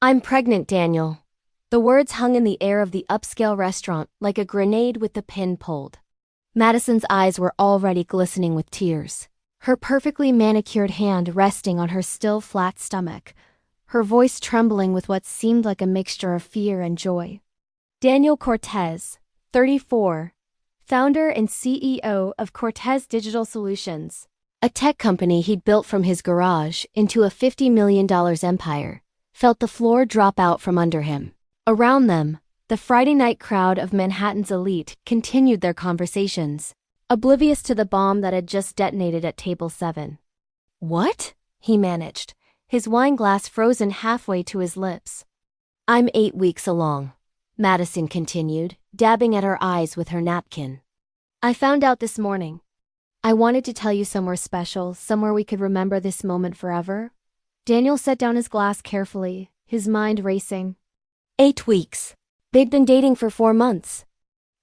I'm pregnant, Daniel. The words hung in the air of the upscale restaurant like a grenade with the pin pulled. Madison's eyes were already glistening with tears, her perfectly manicured hand resting on her still flat stomach, her voice trembling with what seemed like a mixture of fear and joy. Daniel Cortez, 34, founder and CEO of Cortez Digital Solutions, a tech company he'd built from his garage into a $50 million empire, felt the floor drop out from under him. Around them, the Friday night crowd of Manhattan's elite continued their conversations, oblivious to the bomb that had just detonated at Table 7. "What?" he managed, his wine glass frozen halfway to his lips. "I'm 8 weeks along," Madison continued, dabbing at her eyes with her napkin. "I found out this morning. I wanted to tell you somewhere special, somewhere we could remember this moment forever." Daniel set down his glass carefully, his mind racing. 8 weeks. They'd been dating for 4 months.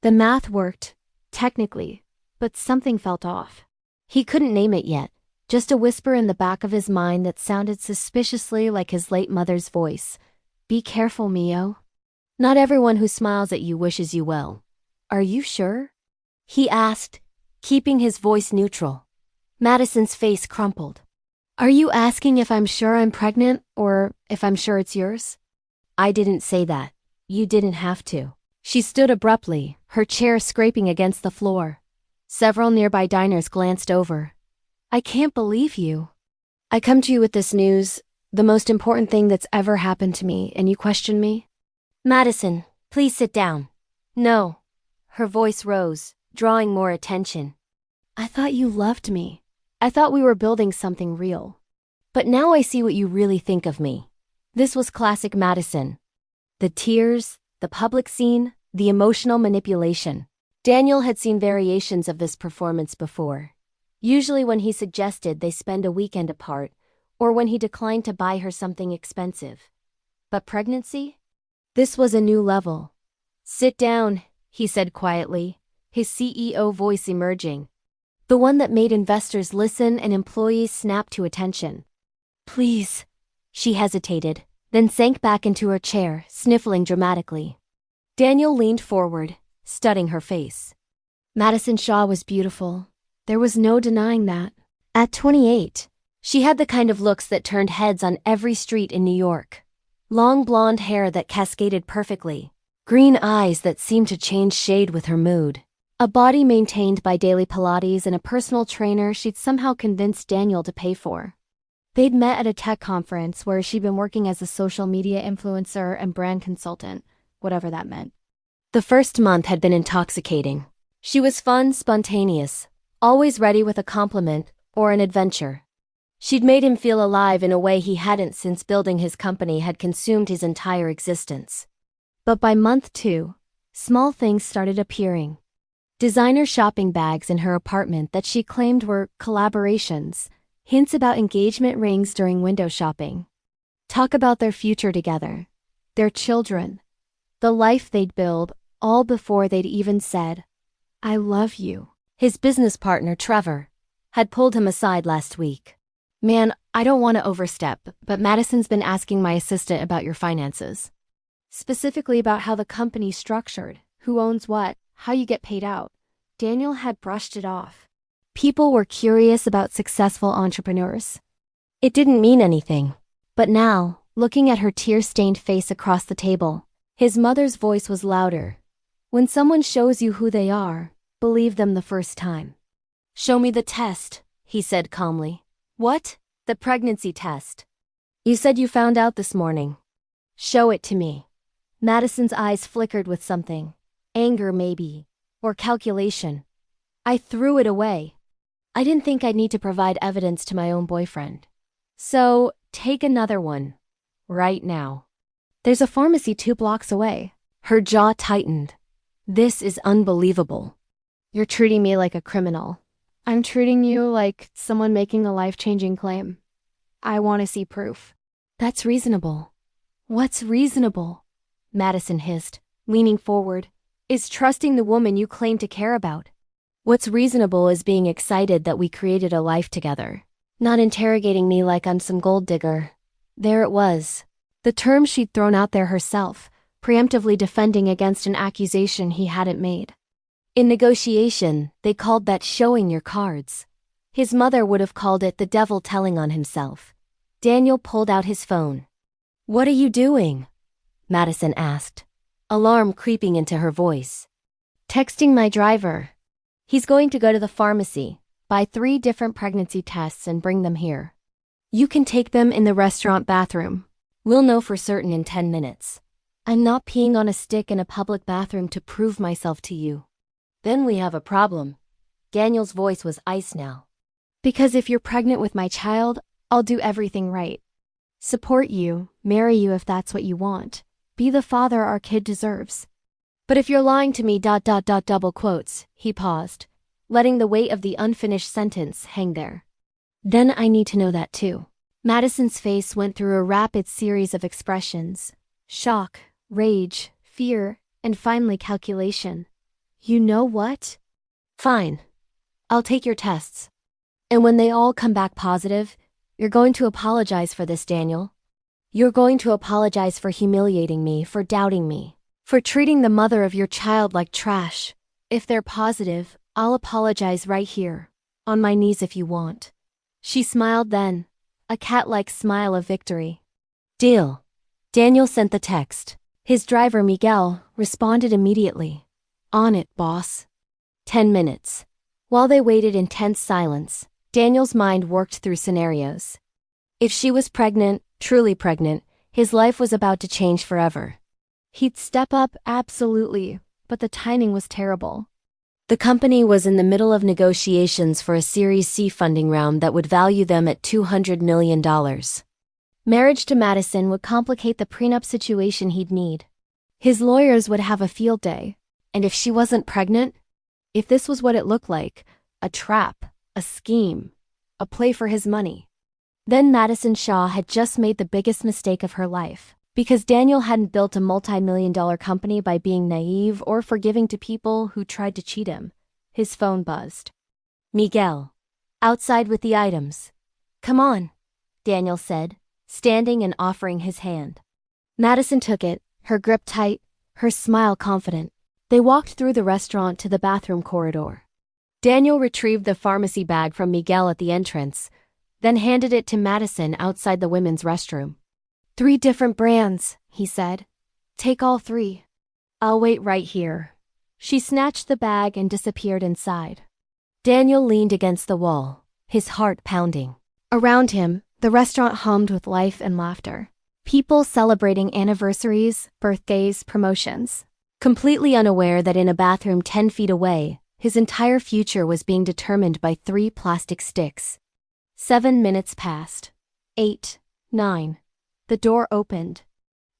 The math worked, technically, but something felt off. He couldn't name it yet, just a whisper in the back of his mind that sounded suspiciously like his late mother's voice. "Be careful, Mio. Not everyone who smiles at you wishes you well. Are you sure?" he asked, keeping his voice neutral. Madison's face crumpled. "Are you asking if I'm sure I'm pregnant, or if I'm sure it's yours?" "I didn't say that. You didn't have to." She stood abruptly, her chair scraping against the floor. Several nearby diners glanced over. "I can't believe you. I come to you with this news, the most important thing that's ever happened to me, and you question me?" "Madison, please sit down." "No." Her voice rose, drawing more attention. "I thought you loved me. I thought we were building something real. But now I see what you really think of me." This was classic Madison. The tears, the public scene, the emotional manipulation. Daniel had seen variations of this performance before. Usually when he suggested they spend a weekend apart, or when he declined to buy her something expensive. But pregnancy? This was a new level. "Sit down," he said quietly, his CEO voice emerging. The one that made investors listen and employees snap to attention. "Please." She hesitated, then sank back into her chair, sniffling dramatically. Daniel leaned forward, studying her face. Madison Shaw was beautiful. There was no denying that. At 28, she had the kind of looks that turned heads on every street in New York. Long blonde hair that cascaded perfectly. Green eyes that seemed to change shade with her mood. A body maintained by daily Pilates and a personal trainer she'd somehow convinced Daniel to pay for. They'd met at a tech conference where she'd been working as a social media influencer and brand consultant, whatever that meant. The first month had been intoxicating. She was fun, spontaneous, always ready with a compliment or an adventure. She'd made him feel alive in a way he hadn't since building his company had consumed his entire existence. But by month 2, small things started appearing. Designer shopping bags in her apartment that she claimed were collaborations, hints about engagement rings during window shopping. Talk about their future together, their children, the life they'd build, all before they'd even said, "I love you." His business partner, Trevor, had pulled him aside last week. "Man, I don't want to overstep, but Madison's been asking my assistant about your finances. Specifically about how the company's structured, who owns what, how you get paid out." Daniel had brushed it off. People were curious about successful entrepreneurs. It didn't mean anything. But now, looking at her tear-stained face across the table, his mother's voice was louder. "When someone shows you who they are, believe them the first time." "Show me the test," he said calmly. "What?" "The pregnancy test. You said you found out this morning." "Show it to me." Madison's eyes flickered with something. Anger, maybe. Or calculation. "I threw it away. I didn't think I'd need to provide evidence to my own boyfriend. So, take another one. Right now." "There's a pharmacy 2 blocks away." Her jaw tightened. "This is unbelievable. You're treating me like a criminal." "I'm treating you like someone making a life-changing claim. I want to see proof." "That's reasonable." "What's reasonable?" Madison hissed, leaning forward. "Is trusting the woman you claim to care about. What's reasonable is being excited that we created a life together. Not interrogating me like I'm some gold digger." There it was. the term she'd thrown out there herself, preemptively defending against an accusation he hadn't made. In negotiation, they called that showing your cards. His mother would have called it the devil telling on himself. Daniel pulled out his phone. "What are you doing?" Madison asked, alarm creeping into her voice. "Texting my driver. He's going to go to the pharmacy, buy 3 different pregnancy tests and bring them here. You can take them in the restaurant bathroom. We'll know for certain in 10 minutes. I'm not peeing on a stick in a public bathroom to prove myself to you." "Then we have a problem." Daniel's voice was ice now. "Because if you're pregnant with my child, I'll do everything right. Support you, marry you if that's what you want. Be the father our kid deserves. But if you're lying to me ... double quotes, he paused, letting the weight of the unfinished sentence hang there. "Then I need to know that too." Madison's face went through a rapid series of expressions. Shock, rage, fear, and finally calculation. "You know what? Fine. I'll take your tests. And when they all come back positive, you're going to apologize for this, Daniel. You're going to apologize for humiliating me, for doubting me, for treating the mother of your child like trash. If they're positive, I'll apologize right here, on my knees if you want." She smiled then, a cat-like smile of victory. "Deal." Daniel sent the text. His driver, Miguel, responded immediately. "On it, boss." 10 minutes. While they waited in tense silence, Daniel's mind worked through scenarios. If she was pregnant, truly pregnant, his life was about to change forever. He'd step up, absolutely, but the timing was terrible. The company was in the middle of negotiations for a Series C funding round that would value them at $200 million. Marriage to Madison would complicate the prenup situation he'd need. His lawyers would have a field day. And if she wasn't pregnant? If this was what it looked like, a trap, a scheme, a play for his money. Then Madison Shaw had just made the biggest mistake of her life, because Daniel hadn't built a multi-million-dollar company by being naive or forgiving to people who tried to cheat him. His phone buzzed. "Miguel. Outside with the items." "Come on," Daniel said, standing and offering his hand. Madison took it, her grip tight, her smile confident. They walked through the restaurant to the bathroom corridor. Daniel retrieved the pharmacy bag from Miguel at the entrance, then handed it to Madison outside the women's restroom. 3 different brands, he said. "Take all 3. I'll wait right here." She snatched the bag and disappeared inside. Daniel leaned against the wall, his heart pounding. Around him, the restaurant hummed with life and laughter. People celebrating anniversaries, birthdays, promotions. Completely unaware that in a bathroom 10 feet away, his entire future was being determined by 3 plastic sticks. 7 minutes passed. 8, 9. The door opened.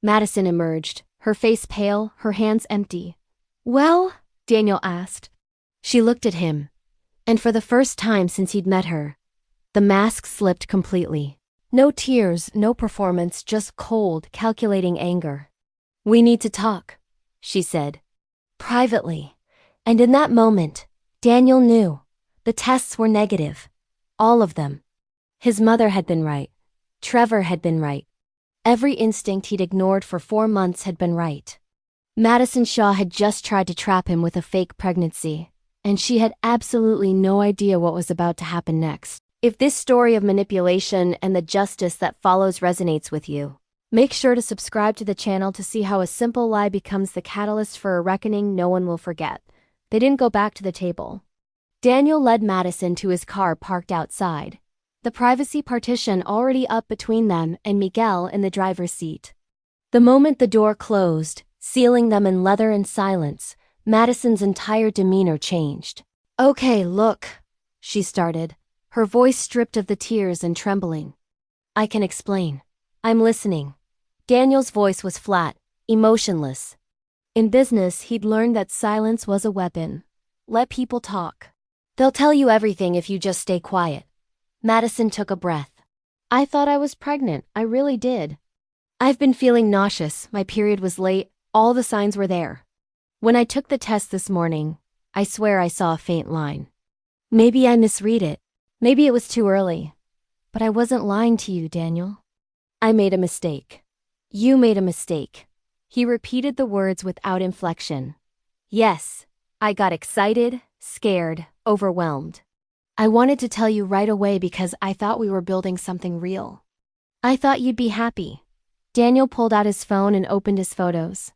Madison emerged, her face pale, her hands empty. "Well?" Daniel asked. She looked at him, and for the first time since he'd met her, the mask slipped completely. No tears, no performance, just cold, calculating anger. "We need to talk," she said. Privately. And in that moment, Daniel knew. The tests were negative. All of them. His mother had been right. Trevor had been right. Every instinct he'd ignored for 4 months had been right. Madison Shaw had just tried to trap him with a fake pregnancy, and she had absolutely no idea what was about to happen next. If this story of manipulation and the justice that follows resonates with you, make sure to subscribe to the channel to see how a simple lie becomes the catalyst for a reckoning no one will forget. They didn't go back to the table. Daniel led Madison to his car parked outside, the privacy partition already up between them and Miguel in the driver's seat. The moment the door closed, sealing them in leather and silence, Madison's entire demeanor changed. "Okay, look," she started, her voice stripped of the tears and trembling. "I can explain. I'm listening." Daniel's voice was flat, emotionless. In business, he'd learned that silence was a weapon. Let people talk. "They'll tell you everything if you just stay quiet." Madison took a breath. "I thought I was pregnant. I really did. I've been feeling nauseous. My period was late. All the signs were there. When I took the test this morning, I swear I saw a faint line. Maybe I misread it. Maybe it was too early. But I wasn't lying to you, Daniel. I made a mistake. You made a mistake. He repeated the words without inflection. Yes, I got excited, scared, overwhelmed. I wanted to tell you right away because I thought we were building something real. I thought you'd be happy. Daniel pulled out his phone and opened his photos.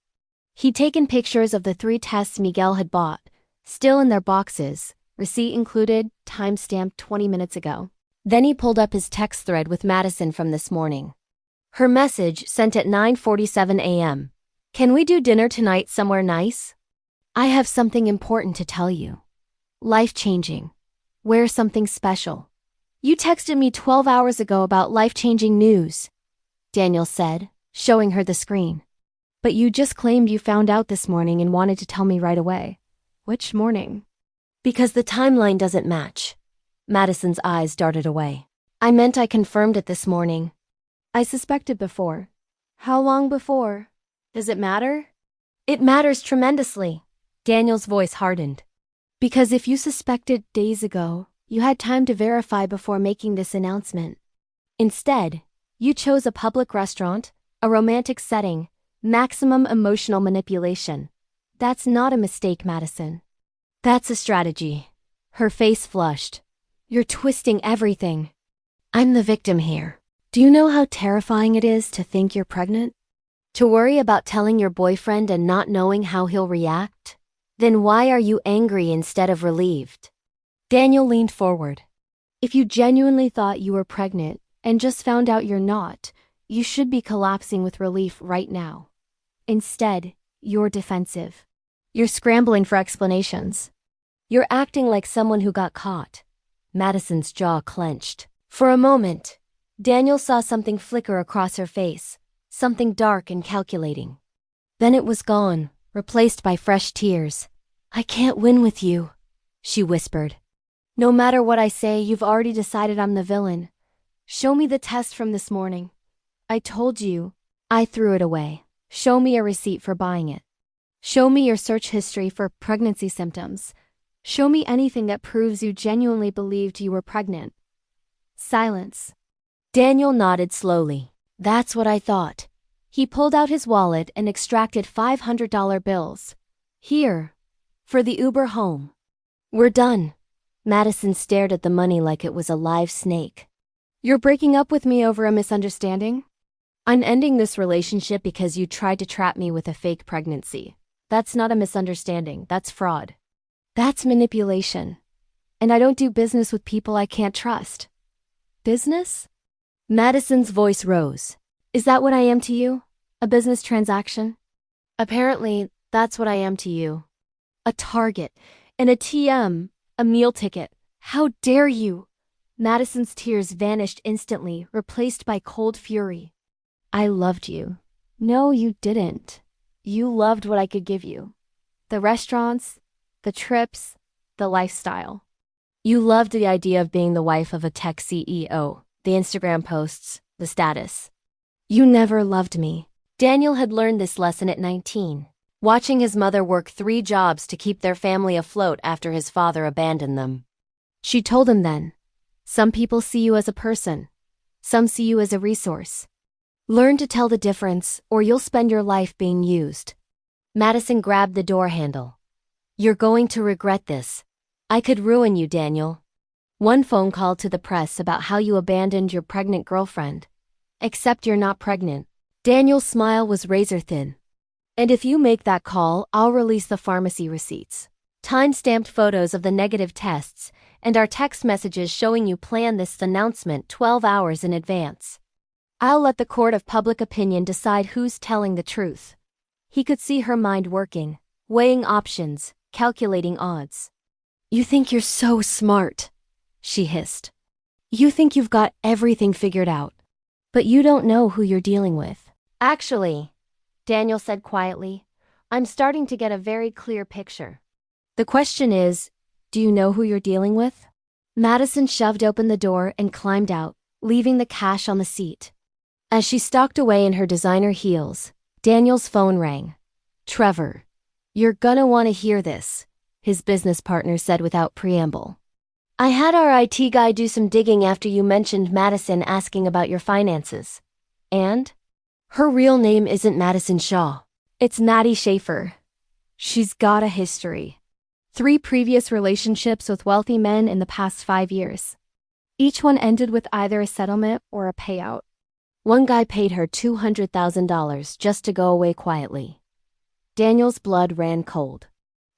He'd taken pictures of the 3 tests Miguel had bought, still in their boxes, receipt included, timestamped 20 minutes ago. Then he pulled up his text thread with Madison from this morning. Her message sent at 9:47 a.m. Can we do dinner tonight somewhere nice? I have something important to tell you. Life-changing. Wear something special. You texted me 12 hours ago about life-changing news, Daniel said, showing her the screen. But you just claimed you found out this morning and wanted to tell me right away. Which morning? Because the timeline doesn't match. Madison's eyes darted away. I meant I confirmed it this morning. I suspected before. How long before? Does it matter? It matters tremendously. Daniel's voice hardened. Because if you suspected days ago, you had time to verify before making this announcement. Instead, you chose a public restaurant, a romantic setting, maximum emotional manipulation. That's not a mistake, Madison. That's a strategy. Her face flushed. You're twisting everything. I'm the victim here. Do you know how terrifying it is to think you're pregnant? To worry about telling your boyfriend and not knowing how he'll react? Then why are you angry instead of relieved? Daniel leaned forward. If you genuinely thought you were pregnant and just found out you're not, you should be collapsing with relief right now. Instead, you're defensive. You're scrambling for explanations. You're acting like someone who got caught. Madison's jaw clenched. For a moment, Daniel saw something flicker across her face, something dark and calculating. Then it was gone, replaced by fresh tears. I can't win with you, she whispered. No matter what I say, you've already decided I'm the villain. Show me the test from this morning. I told you. I threw it away. Show me a receipt for buying it. Show me your search history for pregnancy symptoms. Show me anything that proves you genuinely believed you were pregnant. Silence. Daniel nodded slowly. That's what I thought. He pulled out his wallet and extracted $500 bills. Here. For the Uber home. We're done. Madison stared at the money like it was a live snake. You're breaking up with me over a misunderstanding? I'm ending this relationship because you tried to trap me with a fake pregnancy. That's not a misunderstanding, that's fraud. That's manipulation. And I don't do business with people I can't trust. Business? Madison's voice rose. Is that what I am to you? A business transaction? Apparently, that's what I am to you. A target, an ATM, a meal ticket. How dare you? Madison's tears vanished instantly, replaced by cold fury. I loved you. No, you didn't. You loved what I could give you. The restaurants, the trips, the lifestyle. You loved the idea of being the wife of a tech CEO, the Instagram posts, the status. You never loved me. Daniel had learned this lesson at 19, watching his mother work 3 jobs to keep their family afloat after his father abandoned them. She told him then, some people see you as a person. Some see you as a resource. Learn to tell the difference, or you'll spend your life being used. Madison grabbed the door handle. You're going to regret this. I could ruin you, Daniel. One phone call to the press about how you abandoned your pregnant girlfriend. Except you're not pregnant. Daniel's smile was razor thin. And if you make that call, I'll release the pharmacy receipts. Time-stamped photos of the negative tests, and our text messages showing you planned this announcement 12 hours in advance. I'll let the court of public opinion decide who's telling the truth. He could see her mind working, weighing options, calculating odds. You think you're so smart, she hissed. You think you've got everything figured out. But you don't know who you're dealing with. Actually, Daniel said quietly, I'm starting to get a very clear picture. The question is, do you know who you're dealing with? Madison shoved open the door and climbed out, leaving the cash on the seat. As she stalked away in her designer heels, Daniel's phone rang. Trevor, you're gonna want to hear this, his business partner said without preamble. I had our IT guy do some digging after you mentioned Madison asking about your finances. And? Her real name isn't Madison Shaw. It's Maddie Schaefer. She's got a history. 3 previous relationships with wealthy men in the past 5 years. Each one ended with either a settlement or a payout. One guy paid her $200,000 just to go away quietly. Daniel's blood ran cold.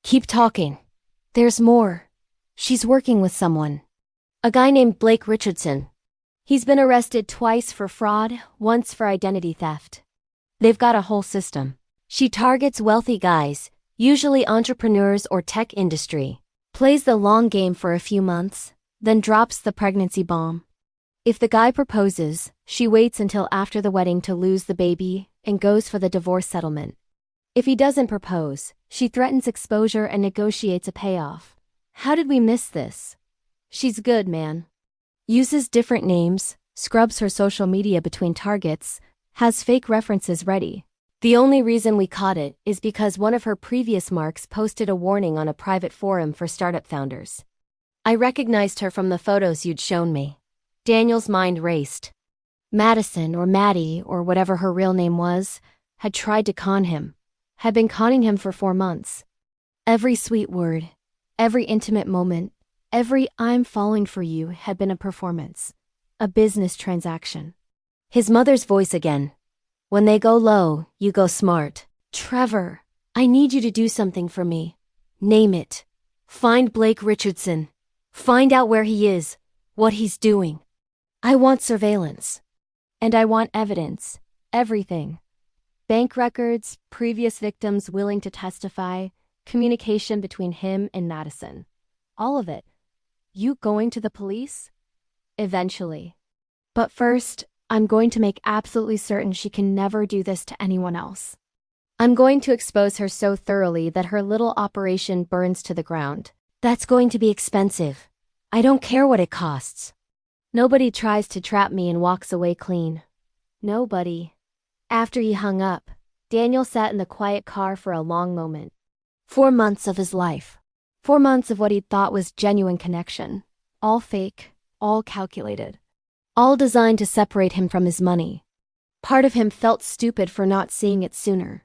Keep talking. There's more. She's working with someone. A guy named Blake Richardson. He's been arrested twice for fraud, once for identity theft. They've got a whole system. She targets wealthy guys, usually entrepreneurs or tech industry, plays the long game for a few months, then drops the pregnancy bomb. If the guy proposes, she waits until after the wedding to lose the baby and goes for the divorce settlement. If he doesn't propose, she threatens exposure and negotiates a payoff. How did we miss this? She's good, man. Uses different names, scrubs her social media between targets, has fake references ready. The only reason we caught it is because one of her previous marks posted a warning on a private forum for startup founders. I recognized her from the photos you'd shown me. Daniel's mind raced. Madison, or Maddie, or whatever her real name was, had tried to con him. Had been conning him for 4 months. Every sweet word, every intimate moment, every "I'm falling for you" had been a performance. A business transaction. His mother's voice again. When they go low, you go smart. Trevor, I need you to do something for me. Name it. Find Blake Richardson. Find out where he is, what he's doing. I want surveillance. And I want evidence. Everything. Bank records, previous victims willing to testify, communication between him and Madison. All of it. You going to the police? Eventually. But first, I'm going to make absolutely certain she can never do this to anyone else. I'm going to expose her so thoroughly that her little operation burns to the ground. That's going to be expensive. I don't care what it costs. Nobody tries to trap me and walks away clean. Nobody. After he hung up, Daniel sat in the quiet car for a long moment. 4 months of his life. 4 months of what he'd thought was genuine connection. All fake, all calculated. All designed to separate him from his money. Part of him felt stupid for not seeing it sooner.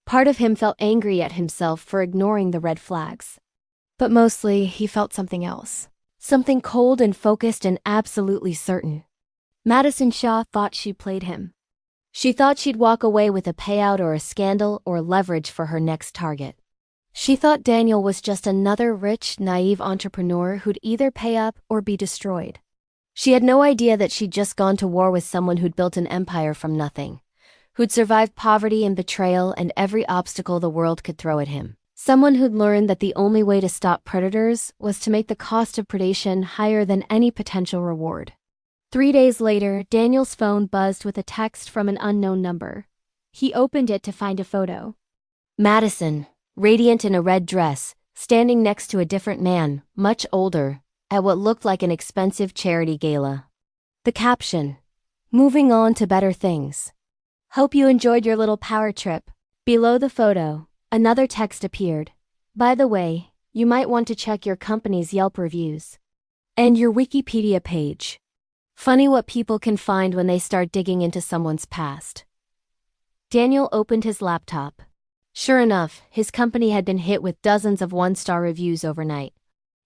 Part of him felt angry at himself for ignoring the red flags. But mostly, he felt something else. Something cold and focused and absolutely certain. Madison Shaw thought she played him. She thought she'd walk away with a payout or a scandal or leverage for her next target. She thought Daniel was just another rich, naive entrepreneur who'd either pay up or be destroyed. She had no idea that she'd just gone to war with someone who'd built an empire from nothing, who'd survived poverty and betrayal and every obstacle the world could throw at him. Someone who'd learned that the only way to stop predators was to make the cost of predation higher than any potential reward. 3 days later, Daniel's phone buzzed with a text from an unknown number. He opened it to find a photo. Madison, radiant in a red dress, standing next to a different man, much older, at what looked like an expensive charity gala. The caption, "Moving on to better things. Hope you enjoyed your little power trip." Below the photo, another text appeared. By the way, you might want to check your company's Yelp reviews. And your Wikipedia page. Funny what people can find when they start digging into someone's past. Daniel opened his laptop. Sure enough, his company had been hit with dozens of 1-star reviews overnight.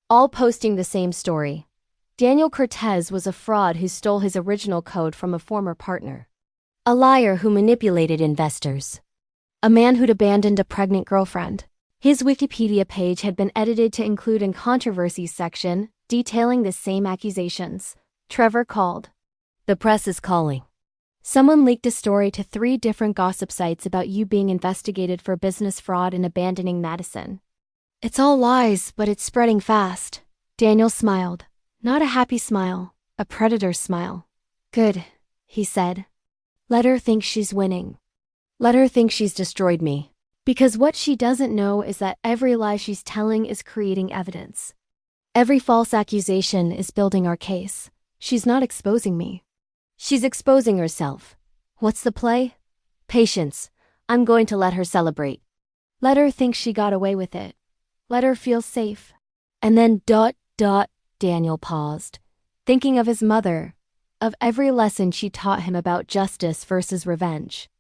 All posting the same story. Daniel Cortez was a fraud who stole his original code from a former partner. A liar who manipulated investors. A man who'd abandoned a pregnant girlfriend. His Wikipedia page had been edited to include a controversies section, detailing the same accusations. Trevor called. The press is calling. Someone leaked a story to 3 different gossip sites about you being investigated for business fraud and abandoning Madison. It's all lies, but it's spreading fast. Daniel smiled. Not a happy smile, a predator's smile. Good, he said. Let her think she's winning. Let her think she's destroyed me. Because what she doesn't know is that every lie she's telling is creating evidence. Every false accusation is building our case. She's not exposing me. She's exposing herself. What's the play? Patience. I'm going to let her celebrate. Let her think she got away with it. Let her feel safe. And then ... Daniel paused, thinking of his mother, of every lesson she taught him about justice versus revenge.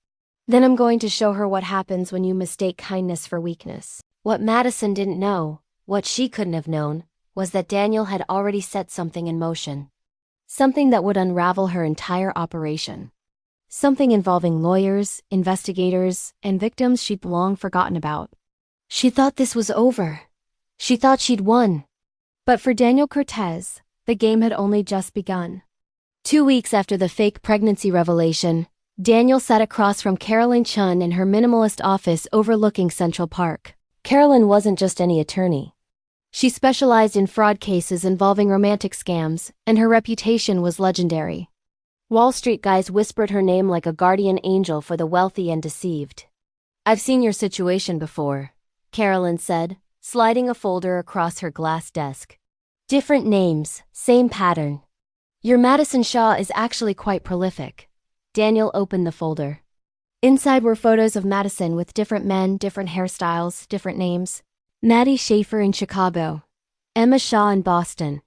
Then I'm going to show her what happens when you mistake kindness for weakness. What Madison didn't know, what she couldn't have known, was that Daniel had already set something in motion. Something that would unravel her entire operation. Something involving lawyers, investigators, and victims she'd long forgotten about. She thought this was over. She thought she'd won. But for Daniel Cortez, the game had only just begun. 2 weeks after the fake pregnancy revelation, Daniel sat across from Carolyn Chun in her minimalist office overlooking Central Park. Carolyn wasn't just any attorney. She specialized in fraud cases involving romantic scams, and her reputation was legendary. Wall Street guys whispered her name like a guardian angel for the wealthy and deceived. "I've seen your situation before," Carolyn said, sliding a folder across her glass desk. "Different names, same pattern. Your Madison Shaw is actually quite prolific." Daniel opened the folder. Inside were photos of Madison with different men, different hairstyles, different names. Maddie Schaefer in Chicago. Emma Shaw in Boston.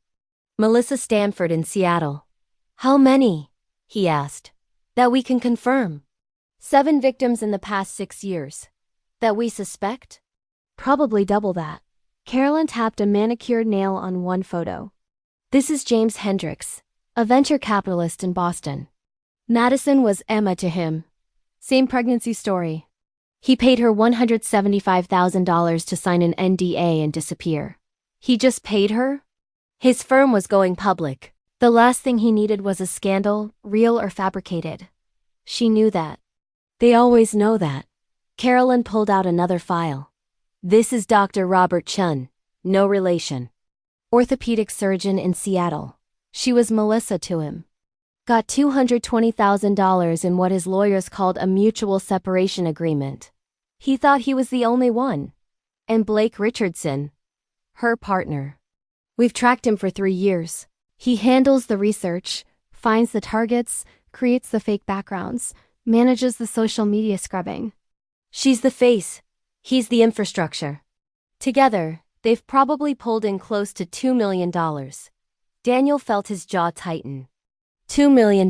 Melissa Stanford in Seattle. "How many?" he asked. "That we can confirm." 7 victims in the past 6 years. "That we suspect?" "Probably double that." Carolyn tapped a manicured nail on one photo. "This is James Hendricks, a venture capitalist in Boston." Madison was Emma to him. Same pregnancy story. He paid her $175,000 to sign an NDA and disappear. He just paid her? His firm was going public. The last thing he needed was a scandal, real or fabricated. She knew that. They always know that. Carolyn pulled out another file. "This is Dr. Robert Chun, no relation. Orthopedic surgeon in Seattle." She was Melissa to him. Got $220,000 in what his lawyers called a mutual separation agreement. He thought he was the only one. And Blake Richardson, her partner. "We've tracked him for 3 years. He handles the research, finds the targets, creates the fake backgrounds, manages the social media scrubbing. She's the face, he's the infrastructure. Together, they've probably pulled in close to $2 million. Daniel felt his jaw tighten. $2 million.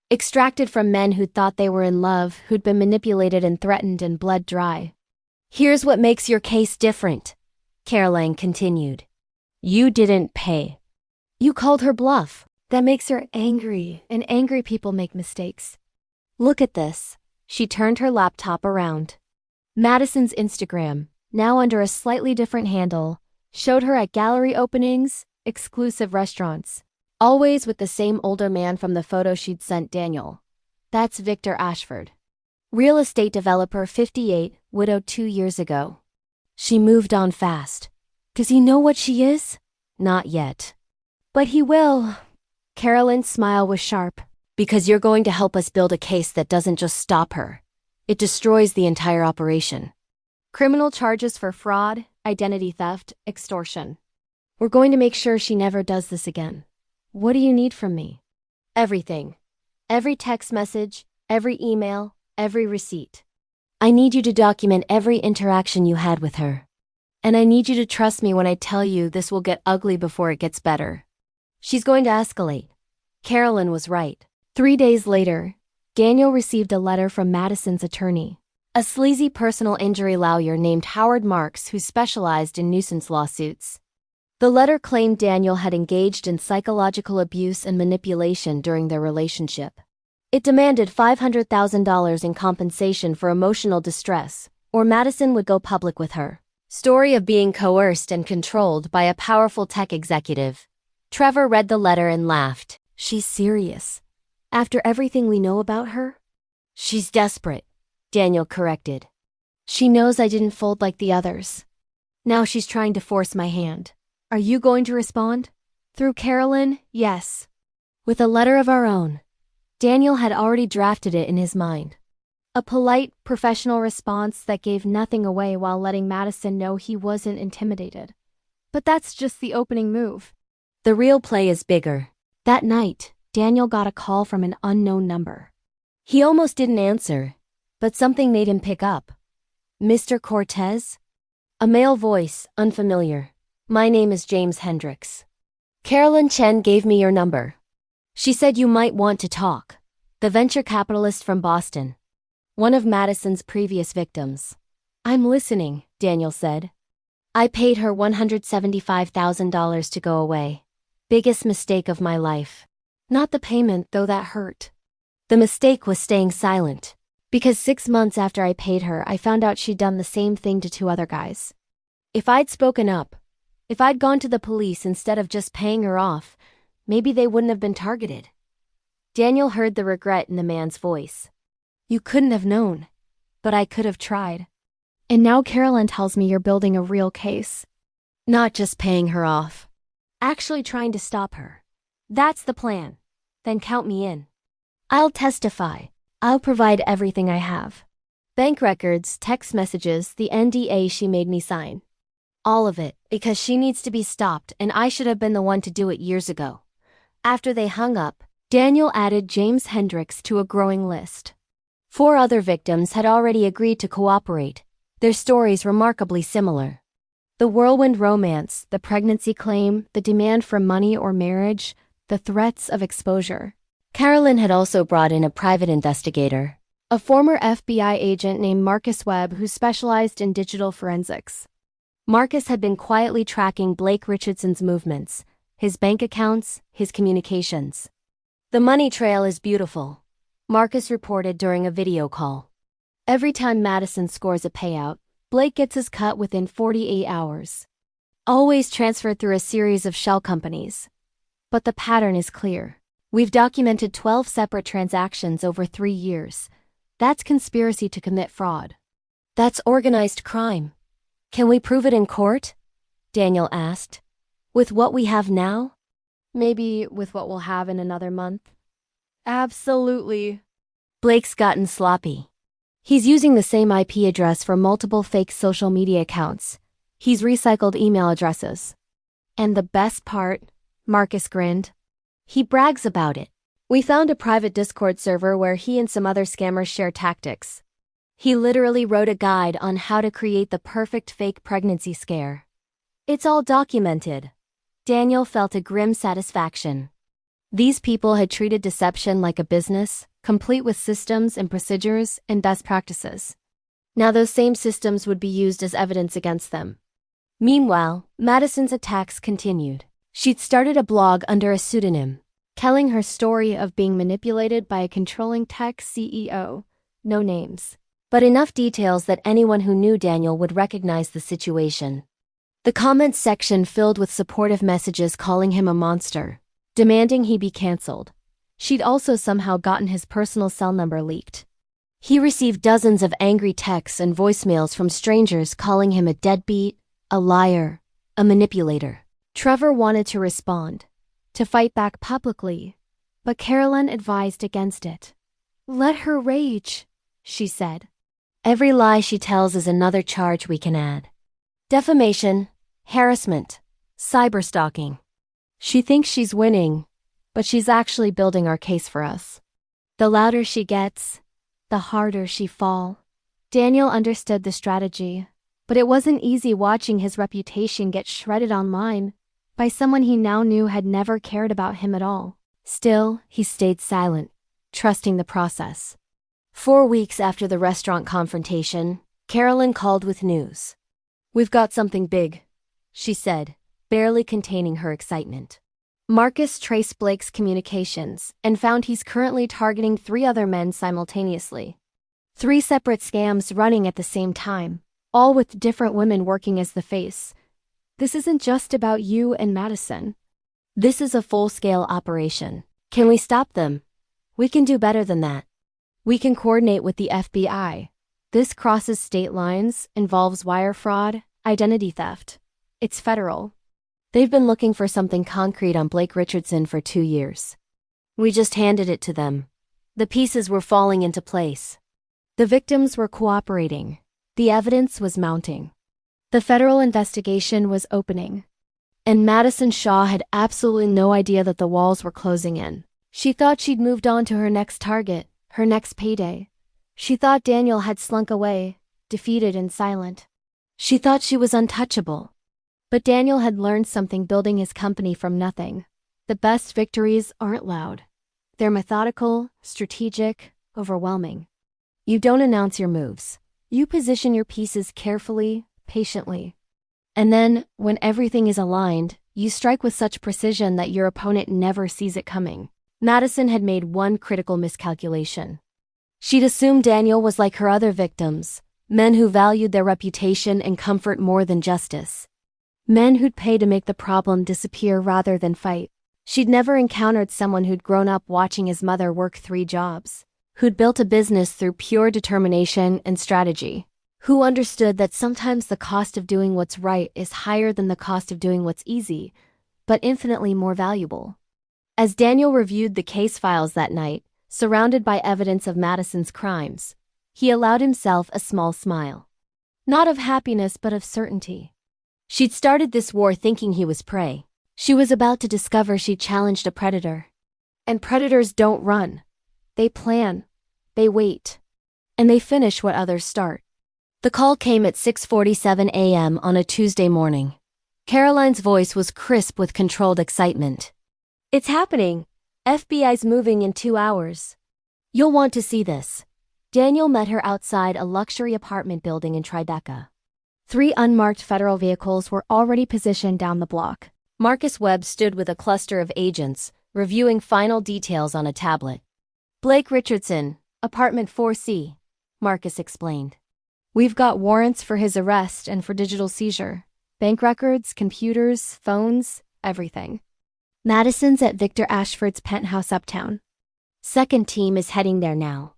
Extracted from men who'd thought they were in love, who'd been manipulated and threatened and bled dry. "Here's what makes your case different," Caroline continued. "You didn't pay. You called her bluff. That makes her angry, and angry people make mistakes. Look at this." She turned her laptop around. Madison's Instagram, now under a slightly different handle, showed her at gallery openings, exclusive restaurants. Always with the same older man from the photo she'd sent Daniel. That's Victor Ashford. Real estate developer, 58, widowed 2 years ago. She moved on fast. Does he know what she is? Not yet. But he will. Carolyn's smile was sharp. "Because you're going to help us build a case that doesn't just stop her. It destroys the entire operation. Criminal charges for fraud, identity theft, extortion. We're going to make sure she never does this again." "What do you need from me?" "Everything. Every text message, every email, every receipt. I need you to document every interaction you had with her. And I need you to trust me when I tell you this will get ugly before it gets better." She's going to escalate. Carolyn was right. 3 days later, Daniel received a letter from Madison's attorney. A sleazy personal injury lawyer named Howard Marks who specialized in nuisance lawsuits. The letter claimed Daniel had engaged in psychological abuse and manipulation during their relationship. It demanded $500,000 in compensation for emotional distress, or Madison would go public with her story of being coerced and controlled by a powerful tech executive. Trevor read the letter and laughed. "She's serious. After everything we know about her?" "She's desperate," Daniel corrected. "She knows I didn't fold like the others. Now she's trying to force my hand. Are you going to respond?" Through Carolyn, yes. With a letter of our own. Daniel had already drafted it in his mind. A polite, professional response that gave nothing away while letting Madison know he wasn't intimidated. But that's just the opening move. The real play is bigger. That night, Daniel got a call from an unknown number. He almost didn't answer, but something made him pick up. "Mr. Cortez?" A male voice, unfamiliar. "My name is James Hendricks. Carolyn Chen gave me your number. She said you might want to talk. The venture capitalist from Boston." one of Madison's previous victims. "I'm listening," Daniel said. "I paid her $175,000 to go away. Biggest mistake of my life. Not the payment, though that hurt. The mistake was staying silent. Because 6 months after I paid her, I found out she'd done the same thing to 2 other guys. If I'd spoken up, if I'd gone to the police instead of just paying her off, maybe they wouldn't have been targeted." Daniel heard the regret in the man's voice. "You couldn't have known, but I could have tried. And now Carolyn tells me you're building a real case. Not just paying her off. Actually trying to stop her. That's the plan. Then count me in. I'll testify. I'll provide everything I have. Bank records, text messages, the NDA she made me sign. All of it, because she needs to be stopped and I should have been the one to do it years ago." After they hung up, Daniel added James Hendricks to a growing list. 4 other victims had already agreed to cooperate, their stories remarkably similar. The whirlwind romance, the pregnancy claim, the demand for money or marriage, the threats of exposure. Carolyn had also brought in a private investigator, a former FBI agent named Marcus Webb who specialized in digital forensics. Marcus had been quietly tracking Blake Richardson's movements, his bank accounts, his communications. "The money trail is beautiful," Marcus reported during a video call. "Every time Madison scores a payout, Blake gets his cut within 48 hours. Always transferred through a series of shell companies. But the pattern is clear. We've documented 12 separate transactions over 3 years. That's conspiracy to commit fraud. That's organized crime. Can we prove it in court?" Daniel asked. "With what we have now? Maybe with what we'll have in another month." "Absolutely." Blake's gotten sloppy. He's using the same IP address for multiple fake social media accounts. He's recycled email addresses. And the best part, Marcus grinned. He brags about it. "We found a private Discord server where he and some other scammers share tactics. He literally wrote a guide on how to create the perfect fake pregnancy scare. It's all documented." Daniel felt a grim satisfaction. These people had treated deception like a business, complete with systems and procedures and best practices. Now those same systems would be used as evidence against them. Meanwhile, Madison's attacks continued. She'd started a blog under a pseudonym, telling her story of being manipulated by a controlling tech CEO. No names, but enough details that anyone who knew Daniel would recognize the situation. The comments section filled with supportive messages calling him a monster, demanding he be canceled. She'd also somehow gotten his personal cell number leaked. He received dozens of angry texts and voicemails from strangers calling him a deadbeat, a liar, a manipulator. Trevor wanted to respond, to fight back publicly, but Carolyn advised against it. "Let her rage," she said. "Every lie she tells is another charge we can add. Defamation, harassment, cyberstalking. She thinks she's winning, but she's actually building our case for us. The louder she gets, the harder she fall." Daniel understood the strategy, but it wasn't easy watching his reputation get shredded online by someone he now knew had never cared about him at all. Still, he stayed silent, trusting the process. 4 weeks after the restaurant confrontation, Carolyn called with news. "We've got something big," she said, barely containing her excitement. Marcus traced Blake's communications and found he's currently targeting 3 other men simultaneously. 3 separate scams running at the same time, all with different women working as the face. "This isn't just about you and Madison. This is a full-scale operation. Can we stop them? We can do better than that. We can coordinate with the FBI. This crosses state lines, involves wire fraud, identity theft. It's federal. They've been looking for something concrete on Blake Richardson for 2 years. We just handed it to them. The pieces were falling into place. The victims were cooperating. The evidence was mounting. The federal investigation was opening. And Madison Shaw had absolutely no idea that the walls were closing in. She thought she'd moved on to her next target, her next payday. She thought Daniel had slunk away, defeated and silent. She thought she was untouchable. But Daniel had learned something building his company from nothing. The best victories aren't loud. They're methodical, strategic, overwhelming. You don't announce your moves. You position your pieces carefully, patiently. And then, when everything is aligned, you strike with such precision that your opponent never sees it coming. Madison had made one critical miscalculation. She'd assumed Daniel was like her other victims, men who valued their reputation and comfort more than justice. Men who'd pay to make the problem disappear rather than fight. She'd never encountered someone who'd grown up watching his mother work 3 jobs, who'd built a business through pure determination and strategy, who understood that sometimes the cost of doing what's right is higher than the cost of doing what's easy, but infinitely more valuable. As Daniel reviewed the case files that night, surrounded by evidence of Madison's crimes, he allowed himself a small smile. Not of happiness, but of certainty. She'd started this war thinking he was prey. She was about to discover she'd challenged a predator. And predators don't run. They plan, they wait, and they finish what others start. The call came at 6:47 a.m. on a Tuesday morning. Caroline's voice was crisp with controlled excitement. "It's happening. FBI's moving in 2 hours. You'll want to see this." Daniel met her outside a luxury apartment building in Tribeca. 3 unmarked federal vehicles were already positioned down the block. Marcus Webb stood with a cluster of agents, reviewing final details on a tablet. "Blake Richardson, apartment 4C, Marcus explained. "We've got warrants for his arrest and for digital seizure. Bank records, computers, phones, everything." Madison's at Victor Ashford's penthouse uptown. Second team is heading there now.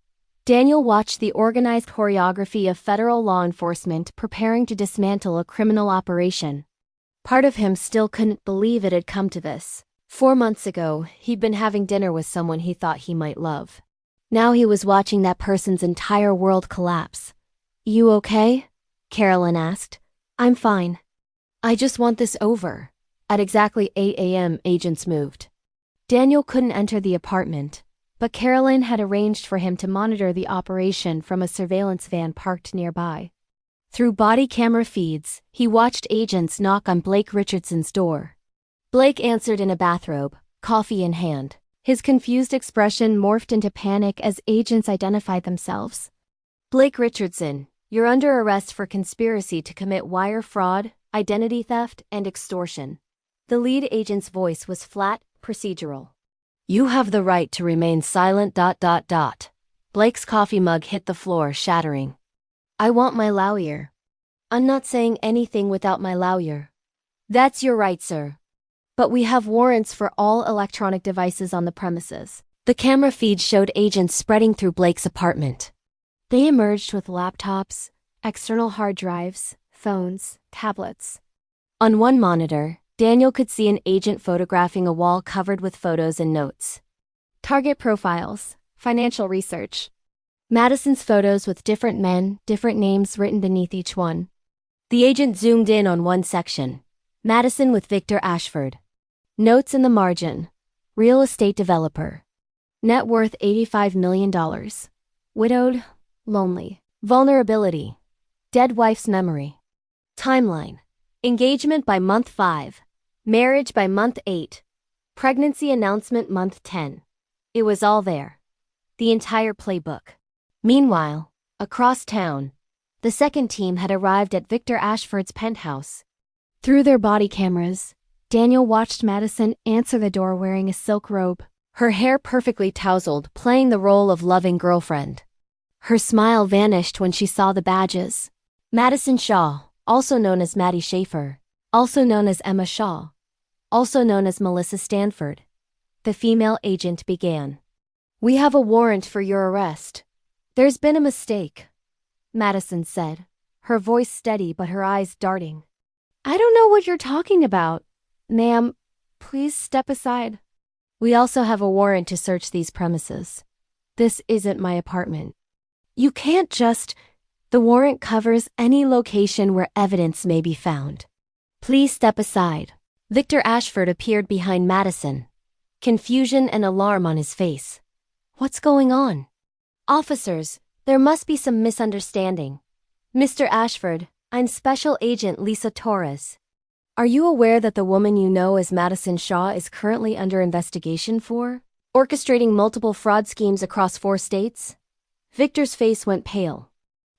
Daniel watched the organized choreography of federal law enforcement preparing to dismantle a criminal operation. Part of him still couldn't believe it had come to this. 4 months ago, he'd been having dinner with someone he thought he might love. Now he was watching that person's entire world collapse. "You okay?" Carolyn asked. "I'm fine. I just want this over." At exactly 8 a.m., agents moved. Daniel couldn't enter the apartment, but Carolyn had arranged for him to monitor the operation from a surveillance van parked nearby. Through body camera feeds, he watched agents knock on Blake Richardson's door. Blake answered in a bathrobe, coffee in hand. His confused expression morphed into panic as agents identified themselves. "Blake Richardson, you're under arrest for conspiracy to commit wire fraud, identity theft, and extortion." The lead agent's voice was flat, procedural. "You have the right to remain silent. Blake's coffee mug hit the floor, shattering. "I want my lawyer." "I'm not saying anything without my lawyer." "That's your right, sir. But we have warrants for all electronic devices on the premises." The camera feed showed agents spreading through Blake's apartment. They emerged with laptops, external hard drives, phones, tablets. On one monitor, Daniel could see an agent photographing a wall covered with photos and notes. Target profiles, financial research. Madison's photos with different men, different names written beneath each one. The agent zoomed in on one section. Madison with Victor Ashford. Notes in the margin. Real estate developer. Net worth $85 million. Widowed, lonely. Vulnerability. Dead wife's memory. Timeline. Engagement by month 5. Marriage by month 8. Pregnancy announcement month 10. It was all there. The entire playbook. Meanwhile, across town, the second team had arrived at Victor Ashford's penthouse. Through their body cameras, Daniel watched Madison answer the door wearing a silk robe, her hair perfectly tousled, playing the role of loving girlfriend. Her smile vanished when she saw the badges. Madison Shaw, also known as Maddie Schaefer, also known as Emma Shaw, also known as Melissa Stanford. The female agent began. "We have a warrant for your arrest." "There's been a mistake," Madison said, her voice steady but her eyes darting. "I don't know what you're talking about. Ma'am, please step aside." "We also have a warrant to search these premises. This isn't my apartment." "You can't just..." "The warrant covers any location where evidence may be found. Please step aside." Victor Ashford appeared behind Madison, confusion and alarm on his face. "What's going on?" "Officers, there must be some misunderstanding. Mr. Ashford, I'm Special Agent Lisa Torres. Are you aware that the woman you know as Madison Shaw is currently under investigation for orchestrating multiple fraud schemes across 4 states? Victor's face went pale.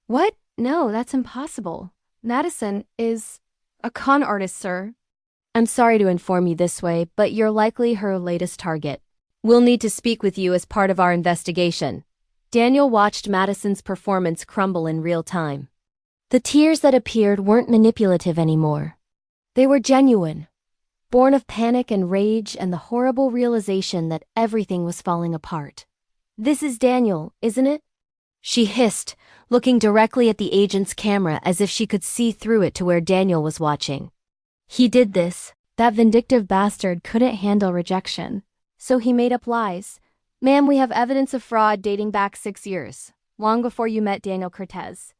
What? No, that's impossible. Madison is a con artist, sir. I'm sorry to inform you this way, but you're likely her latest target. We'll need to speak with you as part of our investigation. Daniel watched Madison's performance crumble in real time. The tears that appeared weren't manipulative anymore. They were genuine, born of panic and rage and the horrible realization that everything was falling apart. This is Daniel, isn't it? She hissed, looking directly at the agent's camera as if she could see through it to where Daniel was watching. He did this. That vindictive bastard couldn't handle rejection, so he made up lies. Ma'am, we have evidence of fraud dating back 6 years, long before you met Daniel Cortez.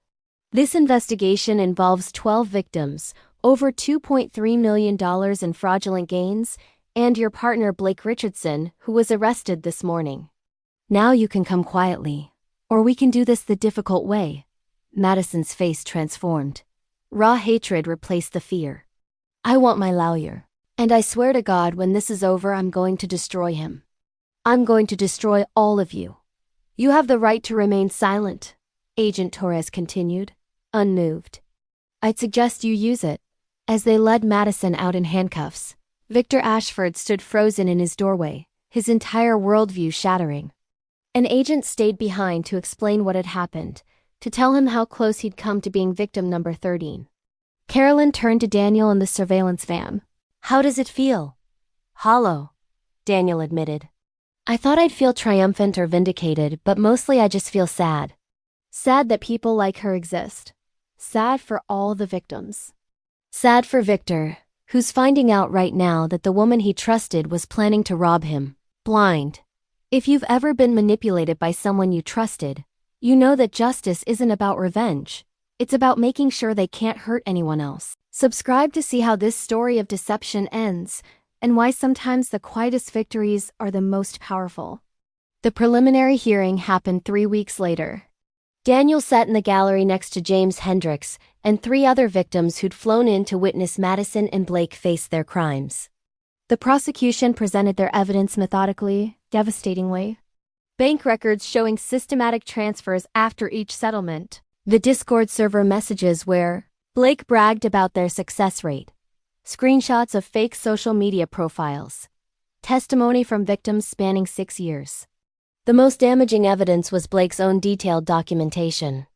This investigation involves 12 victims, over $2.3 million in fraudulent gains, and your partner Blake Richardson, who was arrested this morning. Now you can come quietly, or we can do this the difficult way. Madison's face transformed. Raw hatred replaced the fear. I want my lawyer, and I swear to God when this is over I'm going to destroy him. I'm going to destroy all of you. You have the right to remain silent, Agent Torres continued, unmoved. I'd suggest you use it. As they led Madison out in handcuffs, Victor Ashford stood frozen in his doorway, his entire worldview shattering. An agent stayed behind to explain what had happened, to tell him how close he'd come to being victim number 13. Carolyn turned to Daniel in the surveillance van. How does it feel? Hollow, Daniel admitted. I thought I'd feel triumphant or vindicated, but mostly I just feel sad. Sad that people like her exist. Sad for all the victims. Sad for Victor, who's finding out right now that the woman he trusted was planning to rob him. Blind. If you've ever been manipulated by someone you trusted, you know that justice isn't about revenge. It's about making sure they can't hurt anyone else. Subscribe to see how this story of deception ends, and why sometimes the quietest victories are the most powerful. The preliminary hearing happened 3 weeks later. Daniel sat in the gallery next to James Hendricks and 3 other victims who'd flown in to witness Madison and Blake face their crimes. The prosecution presented their evidence methodically, devastatingly. Bank records showing systematic transfers after each settlement. The Discord server messages where Blake bragged about their success rate. Screenshots of fake social media profiles. Testimony from victims spanning 6 years. The most damaging evidence was Blake's own detailed documentation.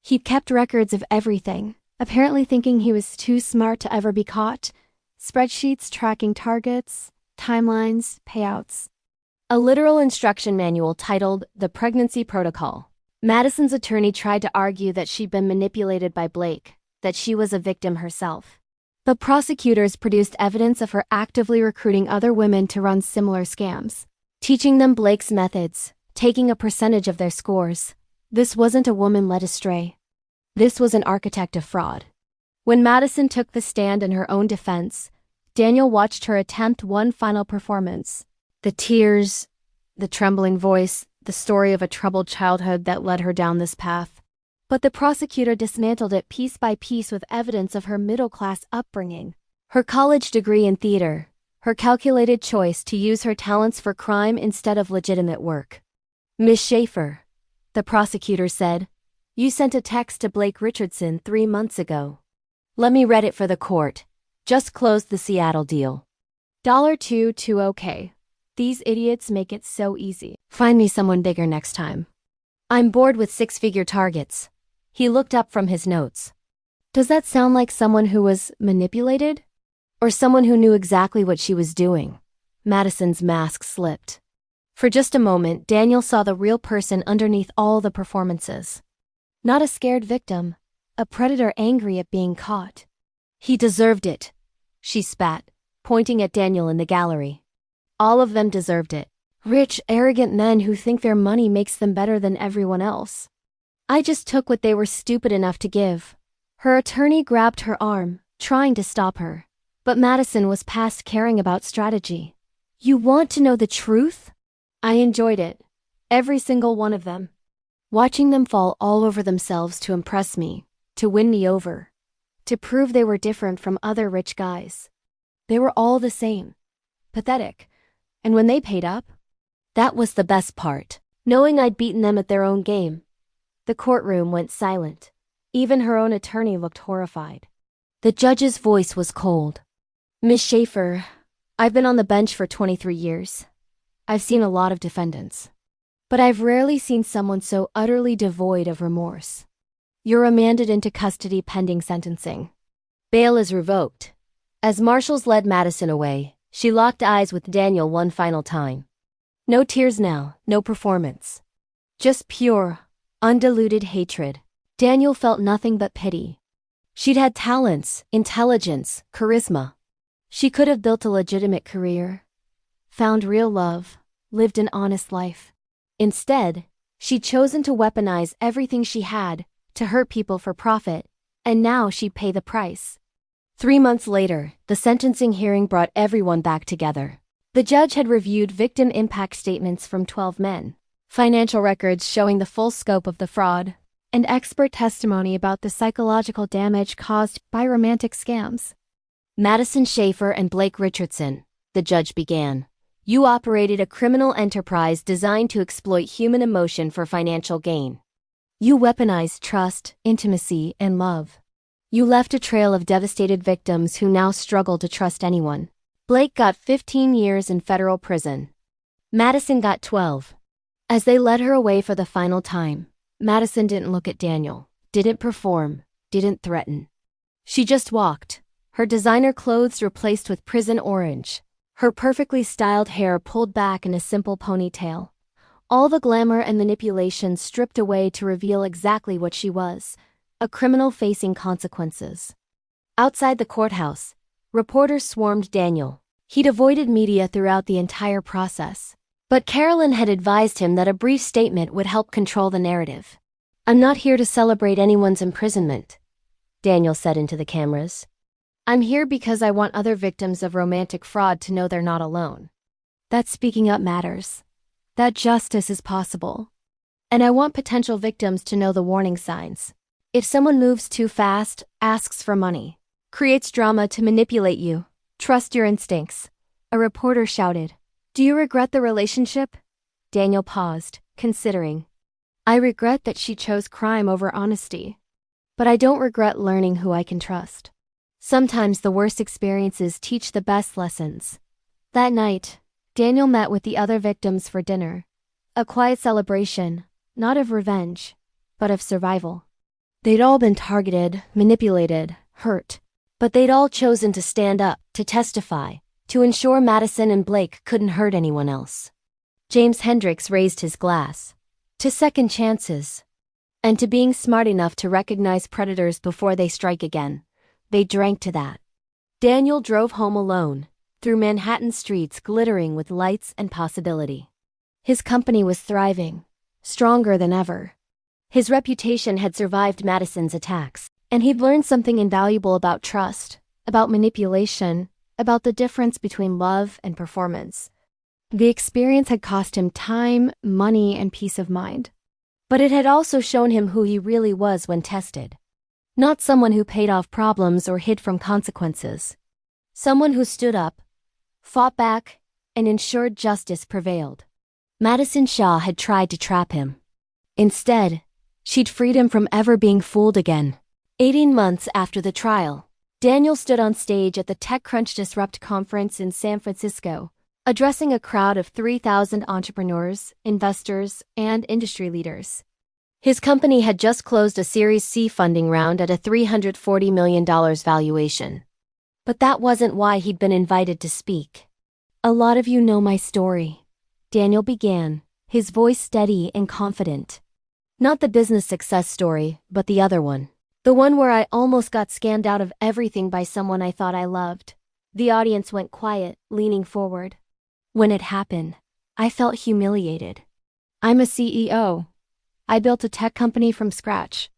He'd kept records of everything, apparently thinking he was too smart to ever be caught. Spreadsheets tracking targets, timelines, payouts. A literal instruction manual titled The Pregnancy Protocol. Madison's attorney tried to argue that she'd been manipulated by Blake, that she was a victim herself. But prosecutors produced evidence of her actively recruiting other women to run similar scams, teaching them Blake's methods, taking a percentage of their scores. This wasn't a woman led astray. This was an architect of fraud. When Madison took the stand in her own defense, Daniel watched her attempt one final performance. The tears, the trembling voice, the story of a troubled childhood that led her down this path. But the prosecutor dismantled it piece by piece with evidence of her middle-class upbringing, her college degree in theater, her calculated choice to use her talents for crime instead of legitimate work. Miss Schaefer, the prosecutor said, you sent a text to Blake Richardson 3 months ago. Let me read it for the court. Just closed the Seattle deal. $220K. These idiots make it so easy. Find me someone bigger next time. I'm bored with 6-figure targets. He looked up from his notes. Does that sound like someone who was manipulated? Or someone who knew exactly what she was doing? Madison's mask slipped. For just a moment, Daniel saw the real person underneath all the performances. Not a scared victim, a predator angry at being caught. He deserved it, she spat, pointing at Daniel in the gallery. All of them deserved it. Rich, arrogant men who think their money makes them better than everyone else. I just took what they were stupid enough to give. Her attorney grabbed her arm, trying to stop her. But Madison was past caring about strategy. You want to know the truth? I enjoyed it. Every single one of them. Watching them fall all over themselves to impress me, to win me over, to prove they were different from other rich guys. They were all the same. Pathetic. And when they paid up, that was the best part. Knowing I'd beaten them at their own game. The courtroom went silent. Even her own attorney looked horrified. The judge's voice was cold. Miss Schaefer, I've been on the bench for 23 years. I've seen a lot of defendants. But I've rarely seen someone so utterly devoid of remorse. You're remanded into custody pending sentencing. Bail is revoked. As marshals led Madison away, she locked eyes with Daniel one final time. No tears now, no performance. Just pure, undiluted hatred. Daniel felt nothing but pity. She'd had talents, intelligence, charisma. She could have built a legitimate career, found real love, lived an honest life. Instead, she'd chosen to weaponize everything she had to hurt people for profit, and now she'd pay the price. 3 months later, the sentencing hearing brought everyone back together. The judge had reviewed victim impact statements from 12 men, financial records showing the full scope of the fraud, and expert testimony about the psychological damage caused by romantic scams. Madison Schaefer and Blake Richardson, the judge began. You operated a criminal enterprise designed to exploit human emotion for financial gain. You weaponized trust, intimacy, and love. You left a trail of devastated victims who now struggle to trust anyone. Blake got 15 years in federal prison. Madison got 12. As they led her away for the final time, Madison didn't look at Daniel, didn't perform, didn't threaten. She just walked, her designer clothes replaced with prison orange, her perfectly styled hair pulled back in a simple ponytail. All the glamour and manipulation stripped away to reveal exactly what she was, a criminal facing consequences. Outside the courthouse, reporters swarmed Daniel. He'd avoided media throughout the entire process. But Carolyn had advised him that a brief statement would help control the narrative. I'm not here to celebrate anyone's imprisonment, Daniel said into the cameras. I'm here because I want other victims of romantic fraud to know they're not alone. That speaking up matters. That justice is possible. And I want potential victims to know the warning signs. If someone moves too fast, asks for money, creates drama to manipulate you, trust your instincts. A reporter shouted. Do you regret the relationship? Daniel paused, considering. I regret that she chose crime over honesty. But I don't regret learning who I can trust. Sometimes the worst experiences teach the best lessons. That night, Daniel met with the other victims for dinner. A quiet celebration, not of revenge, but of survival. They'd all been targeted, manipulated, hurt. But they'd all chosen to stand up, to testify, to ensure Madison and Blake couldn't hurt anyone else. James Hendricks raised his glass. To second chances. And to being smart enough to recognize predators before they strike again. They drank to that. Daniel drove home alone, through Manhattan streets glittering with lights and possibility. His company was thriving, stronger than ever. His reputation had survived Madison's attacks, and he'd learned something invaluable about trust, about manipulation, about the difference between love and performance. The experience had cost him time, money, and peace of mind. But it had also shown him who he really was when tested. Not someone who paid off problems or hid from consequences. Someone who stood up, fought back, and ensured justice prevailed. Madison Shaw had tried to trap him. Instead, she'd freed him from ever being fooled again. 18 months after the trial, Daniel stood on stage at the TechCrunch Disrupt conference in San Francisco, addressing a crowd of 3,000 entrepreneurs, investors, and industry leaders. His company had just closed a Series C funding round at a $340 million valuation. But that wasn't why he'd been invited to speak. A lot of you know my story, Daniel began, his voice steady and confident. Not the business success story, but the other one. The one where I almost got scammed out of everything by someone I thought I loved. The audience went quiet, leaning forward. When it happened, I felt humiliated. I'm a CEO. I built a tech company from scratch.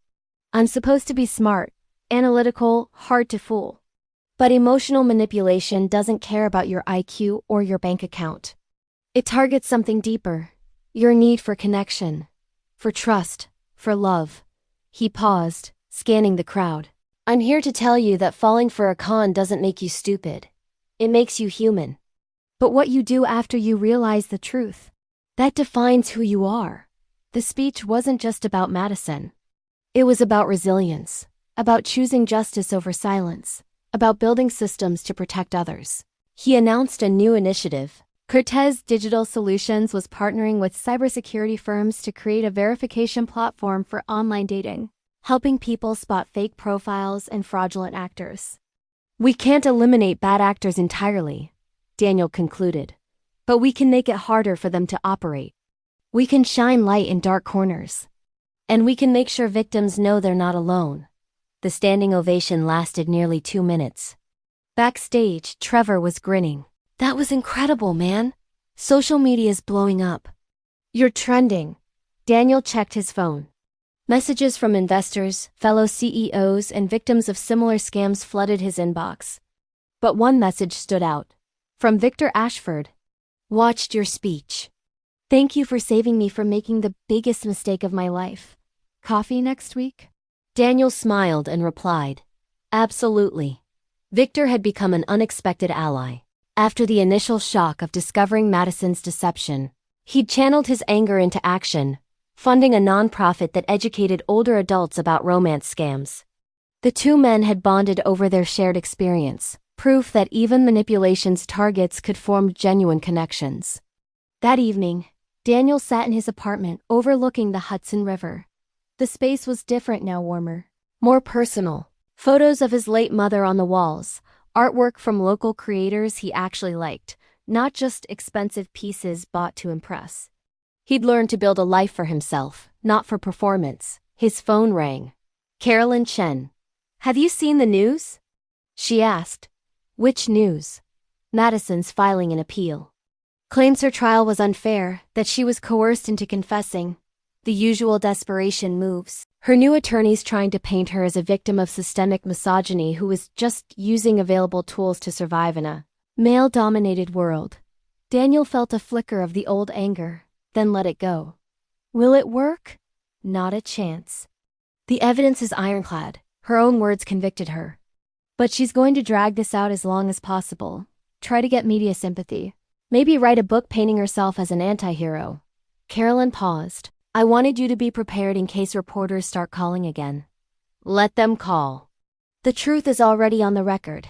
I'm supposed to be smart, analytical, hard to fool. But emotional manipulation doesn't care about your IQ or your bank account. It targets something deeper, your need for connection, for trust, for love. He paused, scanning the crowd. I'm here to tell you that falling for a con doesn't make you stupid. It makes you human. But what you do after you realize the truth, that defines who you are. The speech wasn't just about Madison. It was about resilience, about choosing justice over silence, about building systems to protect others. He announced a new initiative. Cortez Digital Solutions was partnering with cybersecurity firms to create a verification platform for online dating, helping people spot fake profiles and fraudulent actors. We can't eliminate bad actors entirely, Daniel concluded, but we can make it harder for them to operate. We can shine light in dark corners. And we can make sure victims know they're not alone. The standing ovation lasted nearly 2 minutes. Backstage, Trevor was grinning. That was incredible, man. Social media's blowing up. You're trending. Daniel checked his phone. Messages from investors, fellow CEOs, and victims of similar scams flooded his inbox. But one message stood out. From Victor Ashford. Watched your speech. Thank you for saving me from making the biggest mistake of my life. Coffee next week? Daniel smiled and replied, absolutely. Victor had become an unexpected ally. After the initial shock of discovering Madison's deception, he'd channeled his anger into action, funding a nonprofit that educated older adults about romance scams. The two men had bonded over their shared experience, proof that even manipulation's targets could form genuine connections. That evening, Daniel sat in his apartment overlooking the Hudson River. The space was different now, warmer, more personal. Photos of his late mother on the walls, artwork from local creators he actually liked, not just expensive pieces bought to impress. He'd learned to build a life for himself, not for performance. His phone rang. Carolyn Chen. Have you seen the news? She asked. Which news? Madison's filing an appeal. Claims her trial was unfair, that she was coerced into confessing. The usual desperation moves. Her new attorney's trying to paint her as a victim of systemic misogyny who was just using available tools to survive in a male-dominated world. Daniel felt a flicker of the old anger, then let it go. Will it work? Not a chance. The evidence is ironclad. Her own words convicted her. But she's going to drag this out as long as possible. Try to get media sympathy. Maybe write a book painting herself as an anti-hero. Carolyn paused. I wanted you to be prepared in case reporters start calling again. Let them call. The truth is already on the record.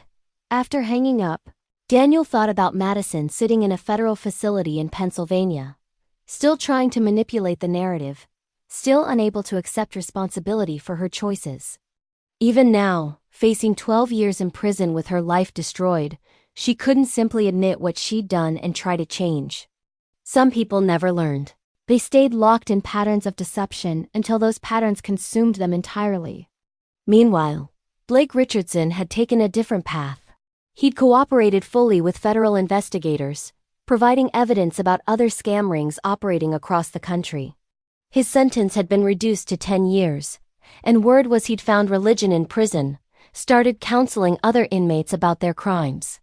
After hanging up, Daniel thought about Madison sitting in a federal facility in Pennsylvania, still trying to manipulate the narrative, still unable to accept responsibility for her choices. Even now, facing 12 years in prison with her life destroyed, she couldn't simply admit what she'd done and try to change. Some people never learned. They stayed locked in patterns of deception until those patterns consumed them entirely. Meanwhile, Blake Richardson had taken a different path. He'd cooperated fully with federal investigators, providing evidence about other scam rings operating across the country. His sentence had been reduced to 10 years, and word was he'd found religion in prison, started counseling other inmates about their crimes.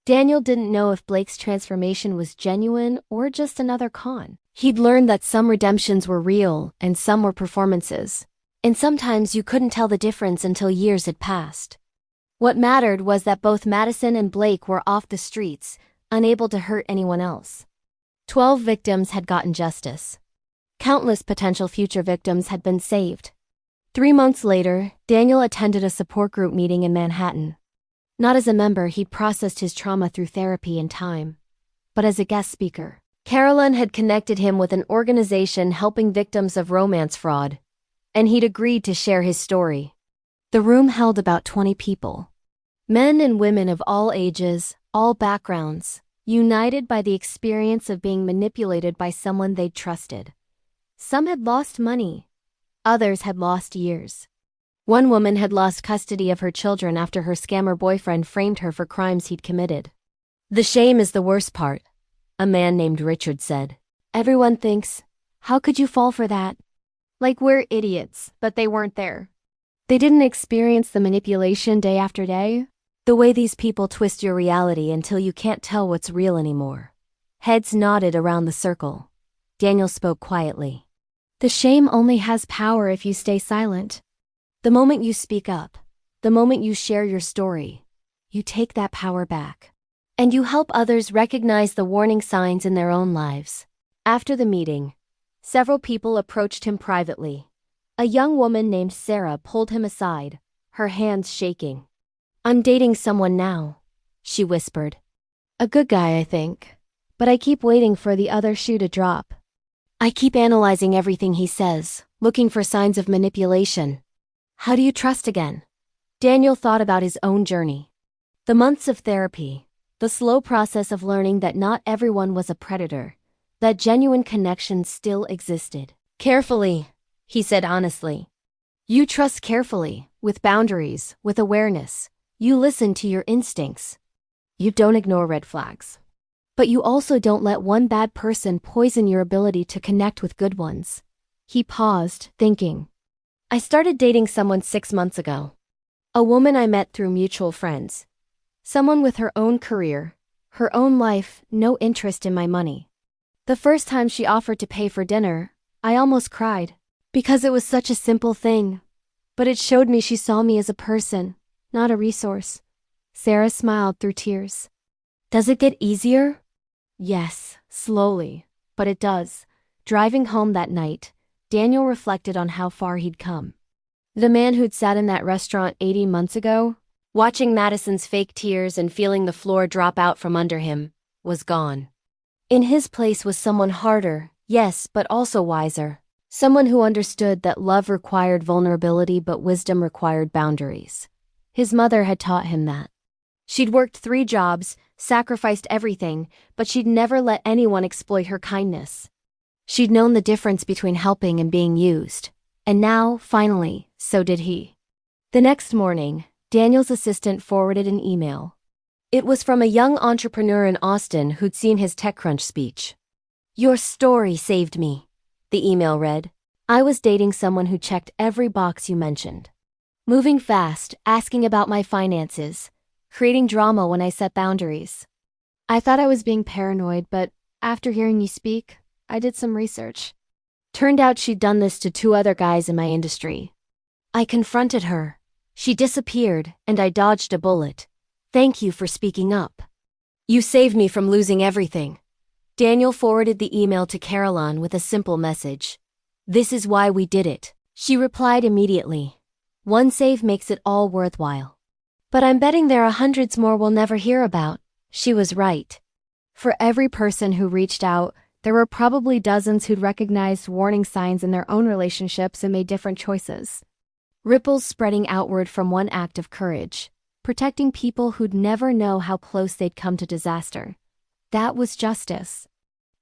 Daniel didn't know if Blake's transformation was genuine or just another con. He'd learned that some redemptions were real and some were performances, and sometimes you couldn't tell the difference until years had passed. What mattered was that both Madison and Blake were off the streets, unable to hurt anyone else. 12 victims had gotten justice. Countless potential future victims had been saved. 3 months later, Daniel attended a support group meeting in Manhattan. Not as a member, he'd processed his trauma through therapy and time, but as a guest speaker. Carolyn had connected him with an organization helping victims of romance fraud, and he'd agreed to share his story. The room held about 20 people. Men and women of all ages, all backgrounds, united by the experience of being manipulated by someone they'd trusted. Some had lost money. Others had lost years. One woman had lost custody of her children after her scammer boyfriend framed her for crimes he'd committed. The shame is the worst part, a man named Richard said. Everyone thinks, how could you fall for that? Like we're idiots, but they weren't there. They didn't experience the manipulation day after day. The way these people twist your reality until you can't tell what's real anymore. Heads nodded around the circle. Daniel spoke quietly. The shame only has power if you stay silent. The moment you speak up, the moment you share your story, you take that power back. And you help others recognize the warning signs in their own lives. After the meeting, Several people approached him privately. A young woman named Sarah pulled him aside, her hands shaking. "I'm dating someone now," she whispered. "A good guy, I think. But I keep waiting for the other shoe to drop. I keep analyzing everything he says, looking for signs of manipulation. How do you trust again?" Daniel thought about his own journey. The months of therapy, the slow process of learning that not everyone was a predator, that genuine connection still existed. "Carefully," he said honestly. "You trust carefully, with boundaries, with awareness. You listen to your instincts. You don't ignore red flags. But you also don't let one bad person poison your ability to connect with good ones." He paused, thinking. "I started dating someone 6 months ago. A woman I met through mutual friends. Someone with her own career, her own life, no interest in my money. The first time she offered to pay for dinner, I almost cried. Because it was such a simple thing. But it showed me she saw me as a person, not a resource." Sarah smiled through tears. "Does it get easier?" "Yes, slowly, but it does." Driving home that night, Daniel reflected on how far he'd come. The man who'd sat in that restaurant 80 months ago, watching Madison's fake tears and feeling the floor drop out from under him, was gone. In his place was someone harder, yes, but also wiser. Someone who understood that love required vulnerability but wisdom required boundaries. His mother had taught him that. She'd worked 3 jobs, sacrificed everything, but she'd never let anyone exploit her kindness. She'd known the difference between helping and being used. And now, finally, so did he. The next morning, Daniel's assistant forwarded an email. It was from a young entrepreneur in Austin who'd seen his TechCrunch speech. "Your story saved me," the email read. "I was dating someone who checked every box you mentioned. Moving fast, asking about my finances, creating drama when I set boundaries. I thought I was being paranoid, but after hearing you speak, I did some research. Turned out she'd done this to 2 other guys in my industry. I confronted her. She disappeared, and I dodged a bullet. Thank you for speaking up. You saved me from losing everything." Daniel forwarded the email to Caroline with a simple message. "This is why we did it." She replied immediately. "One save makes it all worthwhile. But I'm betting there are hundreds more we'll never hear about." She was right. For every person who reached out, there were probably dozens who'd recognized warning signs in their own relationships and made different choices. Ripples spreading outward from one act of courage, protecting people who'd never know how close they'd come to disaster. That was justice.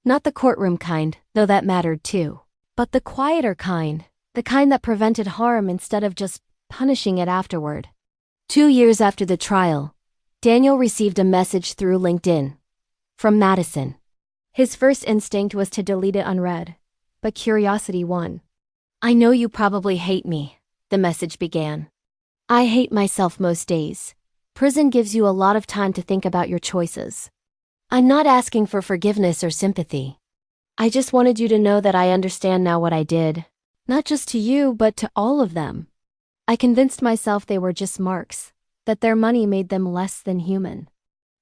Not the courtroom kind, though that mattered too. But the quieter kind, the kind that prevented harm instead of just punishing it afterward. 2 years after the trial, Daniel received a message through LinkedIn. From Madison. His first instinct was to delete it unread, but curiosity won. "I know you probably hate me," the message began. "I hate myself most days. Prison gives you a lot of time to think about your choices. I'm not asking for forgiveness or sympathy. I just wanted you to know that I understand now what I did. Not just to you, but to all of them. I convinced myself they were just marks, that their money made them less than human.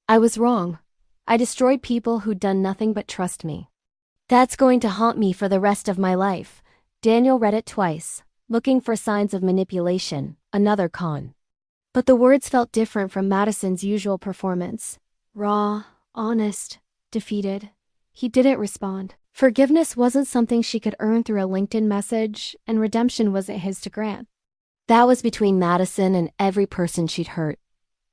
I was wrong. I destroyed people who'd done nothing but trust me. That's going to haunt me for the rest of my life." Daniel read it twice, looking for signs of manipulation, another con. But the words felt different from Madison's usual performance. Raw, honest, defeated. He didn't respond. Forgiveness wasn't something she could earn through a LinkedIn message, and redemption wasn't his to grant. That was between Madison and every person she'd hurt.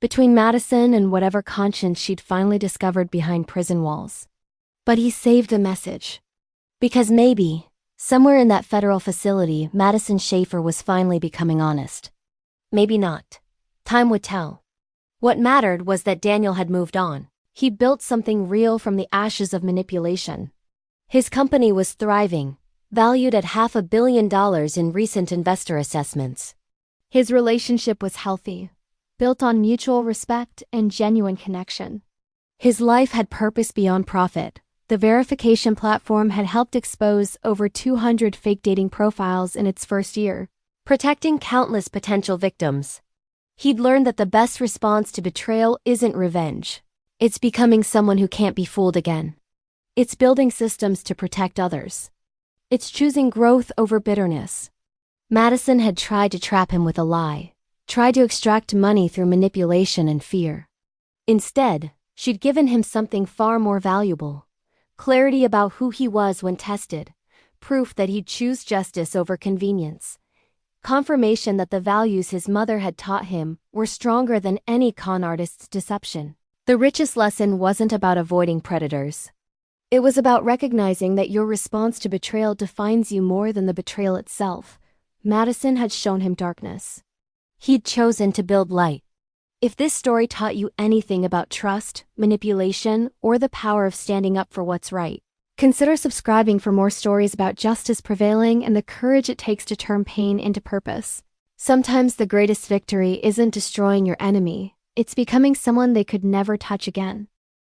Between Madison and whatever conscience she'd finally discovered behind prison walls. But he saved the message. Because maybe, somewhere in that federal facility, Madison Schaefer was finally becoming honest. Maybe not. Time would tell. What mattered was that Daniel had moved on. He built something real from the ashes of manipulation. His company was thriving, valued at $500 million in recent investor assessments. His relationship was healthy, built on mutual respect and genuine connection. His life had purpose beyond profit. The verification platform had helped expose over 200 fake dating profiles in its first year, protecting countless potential victims. He'd learned that the best response to betrayal isn't revenge. It's becoming someone who can't be fooled again. It's building systems to protect others. It's choosing growth over bitterness. Madison had tried to trap him with a lie, tried to extract money through manipulation and fear. Instead, she'd given him something far more valuable: clarity about who he was when tested, proof that he'd choose justice over convenience, confirmation that the values his mother had taught him were stronger than any con artist's deception. The richest lesson wasn't about avoiding predators. It was about recognizing that your response to betrayal defines you more than the betrayal itself. Madison had shown him darkness. He'd chosen to build light. If this story taught you anything about trust, manipulation, or the power of standing up for what's right, consider subscribing for more stories about justice prevailing and the courage it takes to turn pain into purpose. Sometimes the greatest victory isn't destroying your enemy, it's becoming someone they could never touch again.